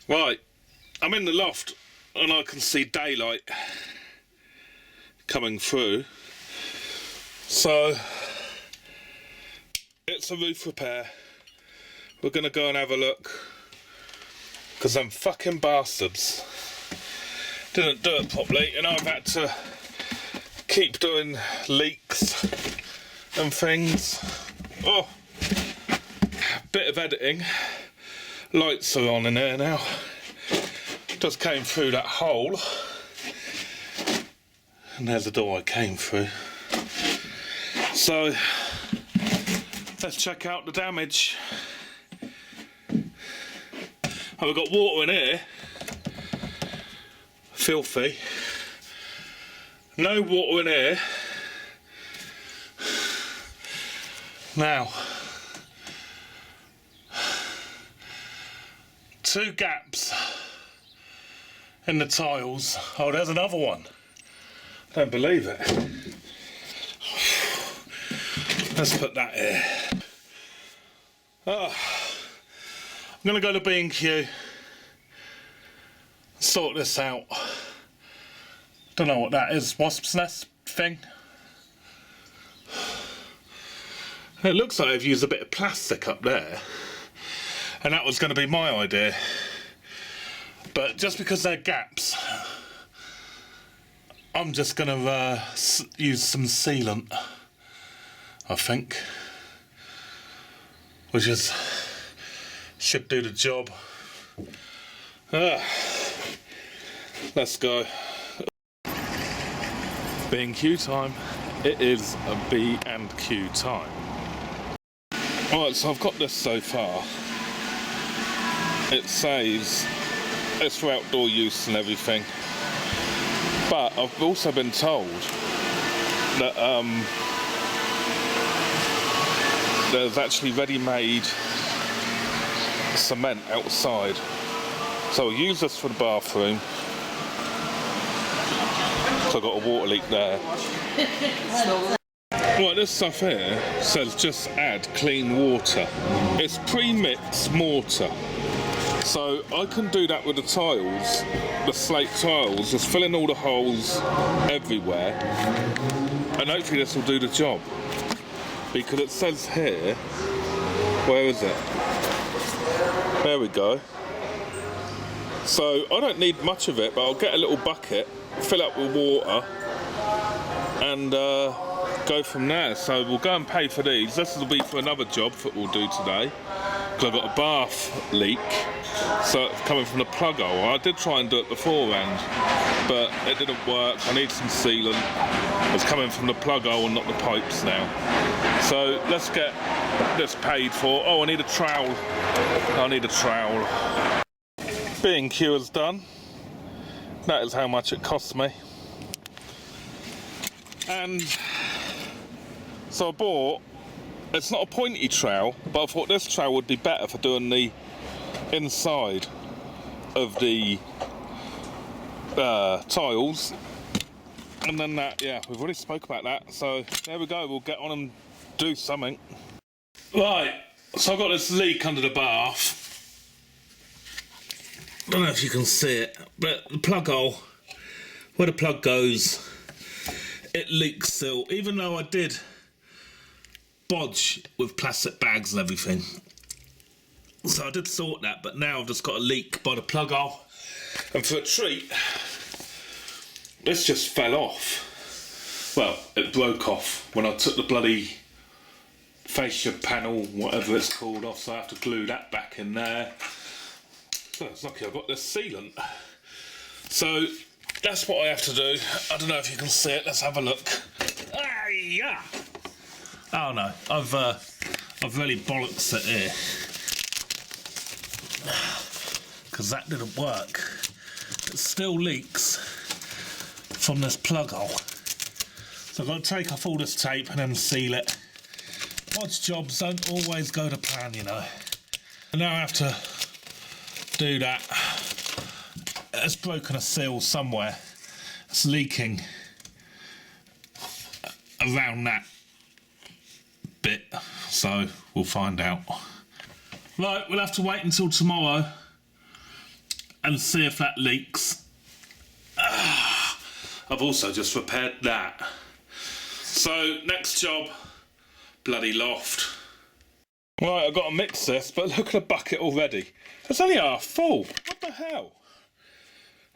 Right, I'm in the loft and I can see daylight coming through. So, it's a roof repair. We're gonna go and have a look. Because them fucking bastards didn't do it properly and I've had to keep doing leaks and things. Oh, bit of editing. Lights are on in there now. Just came through that hole. And there's the door I came through. So, let's check out the damage. Oh, we've got water in here. Filthy. No water in here. Now, 2 gaps in the tiles. Oh, there's another one. I don't believe it. Let's put that here. Oh, I'm gonna go to B&Q, sort this out. Don't know what that is. Wasp's nest thing. It looks like they've used a bit of plastic up there. And that was going to be my idea. But just because they're gaps, I'm just going to use some sealant, I think. Which should do the job. Let's go. B&Q time. It is a B&Q time. Right, so I've got this so far. It says it's for outdoor use and everything, but I've also been told that there's actually ready-made cement outside, so I'll use this for the bathroom. So I've got a water leak there. Right, this stuff here says just add clean water. It's pre-mixed mortar. So I can do that with the tiles, the slate tiles, just fill in all the holes everywhere, and hopefully this will do the job. Because it says here, where is it? There we go. So I don't need much of it, but I'll get a little bucket, fill up with water, and go from there. So we'll go and pay for these. This will be for another job that we'll do today. Because I've got a bath leak, so it's coming from the plug hole. I did try and do it beforehand, but it didn't work. I need some sealant. It's coming from the plug hole and not the pipes now. So let's get this paid for. Oh, I need a trowel. I need a trowel. B&Q is done. That is how much it cost me. And so I bought, it's not a pointy trowel, but I thought this trowel would be better for doing the inside of the tiles. And then that, yeah, we've already spoke about that. So there we go, we'll get on and do something. Right, so I've got this leak under the bath. I don't know if you can see it, but the plug hole, where the plug goes, it leaks still, even though I did bodge with plastic bags and everything. So I did sort that, but now I've just got a leak by the plug hole. And for a treat, this just fell off. Well, it broke off when I took the bloody fascia panel, whatever it's called, off, so I have to glue that back in there. So it's lucky I've got this sealant. So that's what I have to do. I don't know if you can see it. Let's have a look. Ah, yeah. Oh no, I've really bollocks it here. Because that didn't work. It still leaks from this plug hole. So I've got to take off all this tape and then seal it. Bodge jobs don't always go to plan, you know. And now I have to do that. It's broken a seal somewhere. It's leaking around that bit, so we'll find out. Right, we'll have to wait until tomorrow and see if that leaks. I've also just repaired that. So, next job, bloody loft. Right, I've got to mix this, but look at the bucket already. It's only half full. What the hell?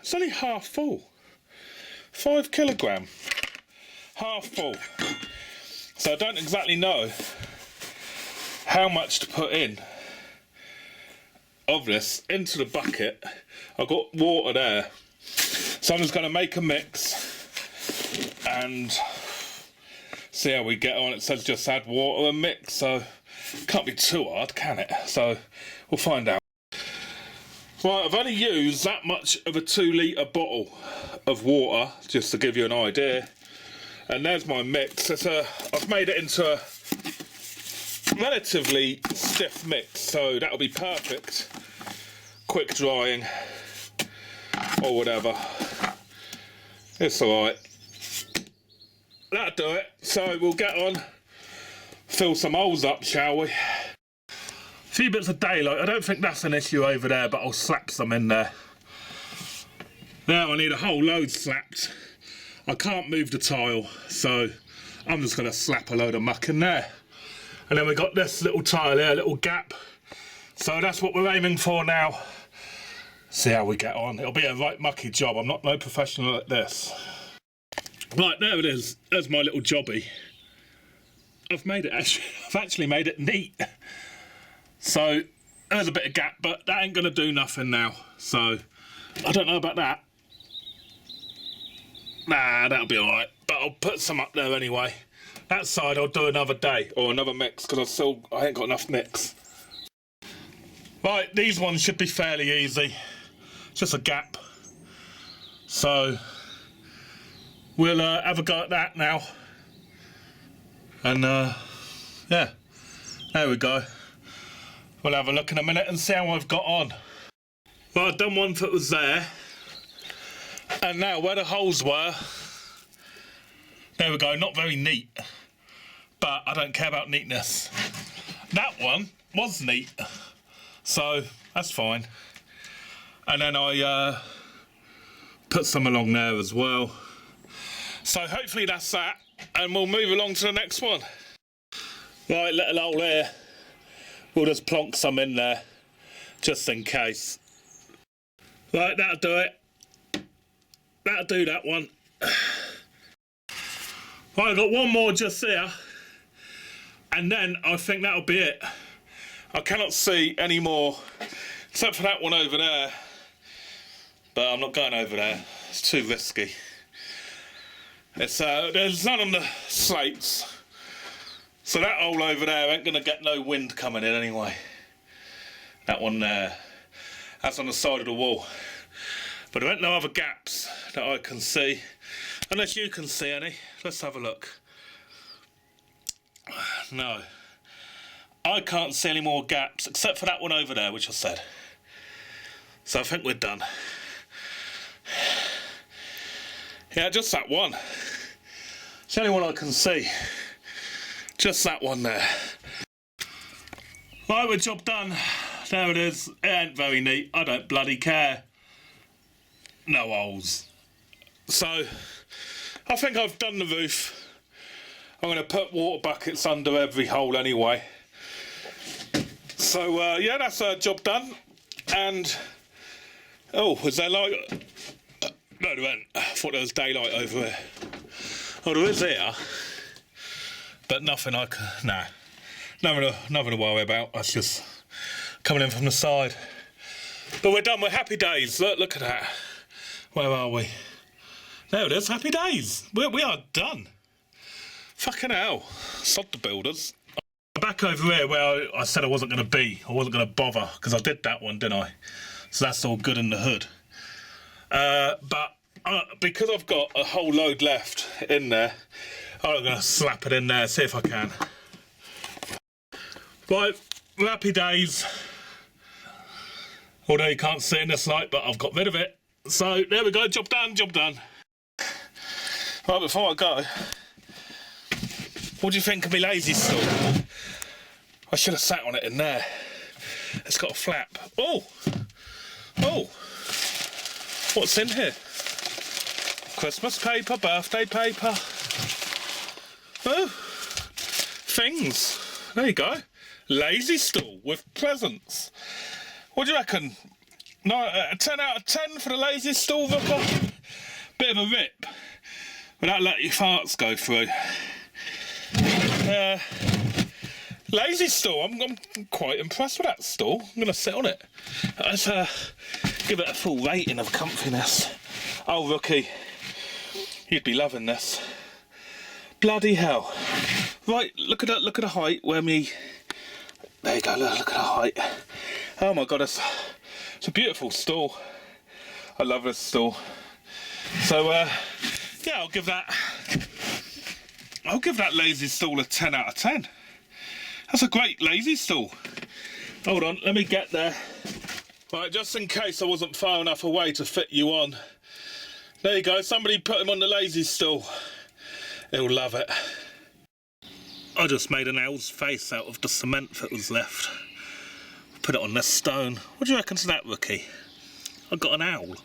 It's only half full. 5 kilogram. Half full. So I don't exactly know how much to put in of this into the bucket. I've got water there. So I'm just going to make a mix and see how we get on. It says just add water and mix, so can't be too hard, can it? So we'll find out. Right, I've only used that much of a 2 litre bottle of water, just to give you an idea. And there's my mix. I've made it into a relatively stiff mix, so that'll be perfect. Quick drying, or whatever. It's alright. That'll do it. So we'll get on, fill some holes up, shall we? A few bits of daylight. I don't think that's an issue over there, but I'll slap some in there. Now I need a whole load slapped. I can't move the tile, so I'm just going to slap a load of muck in there. And then we got this little tile here, a little gap. So that's what we're aiming for now. See how we get on. It'll be a right mucky job. I'm not no professional at this. Right, there it is. There's my little jobby. I've actually made it neat. So there's a bit of gap, but that ain't going to do nothing now. So I don't know about that. Nah, that'll be alright. But I'll put some up there anyway. That side I'll do another day, or another mix, because I ain't got enough mix. Right, these ones should be fairly easy. Just a gap. So we'll have a go at that now. And yeah, there we go. We'll have a look in a minute and see how I've got on. Well, I've done one that was there. And now where the holes were, there we go, not very neat. But I don't care about neatness. That one was neat, so that's fine. And then I put some along there as well. So hopefully that's that, and we'll move along to the next one. Right, little hole here. We'll just plonk some in there, just in case. Right, that'll do it. That'll do that one. Right, I've got one more just here. And then I think that'll be it. I cannot see any more, except for that one over there. But I'm not going over there. It's too risky. There's none on the slates. So that hole over there ain't going to get no wind coming in anyway. That one there. That's on the side of the wall. But there ain't no other gaps that I can see. Unless you can see any. Let's have a look. No. I can't see any more gaps, except for that one over there, which I said. So I think we're done. Yeah, just that one. It's the only one I can see. Just that one there. Right, we're job done. There it is. It ain't very neat. I don't bloody care. No holes. So, I think I've done the roof. I'm going to put water buckets under every hole anyway. So, yeah, that's our job done. And, oh, is there light? No, there ain't. I thought there was daylight over here. Oh, there is here. But nothing I can, nah. Nothing to worry about. That's just coming in from the side. But we're done. We're happy days. Look at that. Where are we? There it is. Happy days. We are done. Fucking hell. Sod the builders. Back over here where I said I wasn't going to be. I wasn't going to bother, because I did that one, didn't I? So that's all good in the hood. But because I've got a whole load left in there, I'm going to slap it in there, see if I can. Right, happy days. Although you can't see in this light, but I've got rid of it. So, there we go, job done, job done. Right, before I go, what do you think of me lazy stool? I should have sat on it in there. It's got a flap. Oh! Oh! What's in here? Christmas paper, birthday paper. Oh, things. There you go. Lazy stool with presents. What do you reckon? No, a 10 out of 10 for the lazy stool, Vicar? Bit of a rip. Without letting your farts go through. Lazy stool. I'm quite impressed with that stool. I'm going to sit on it. Let's give it a full rating of comfiness. Oh, Rookie. You'd be loving this. Bloody hell. Right, look at the height where me... There you go, look at the height. Oh my god, it's a beautiful stool. I love this stool. So, yeah, I'll give that lazy stool a 10 out of 10. That's a great lazy stool. Hold on, let me get there. Right, just in case I wasn't far enough away to fit you on. There you go, somebody put him on the lazy stool. He'll love it. I just made an owl's face out of the cement that was left. Put it on this stone. What do you reckon to that, Rookie? I got an owl.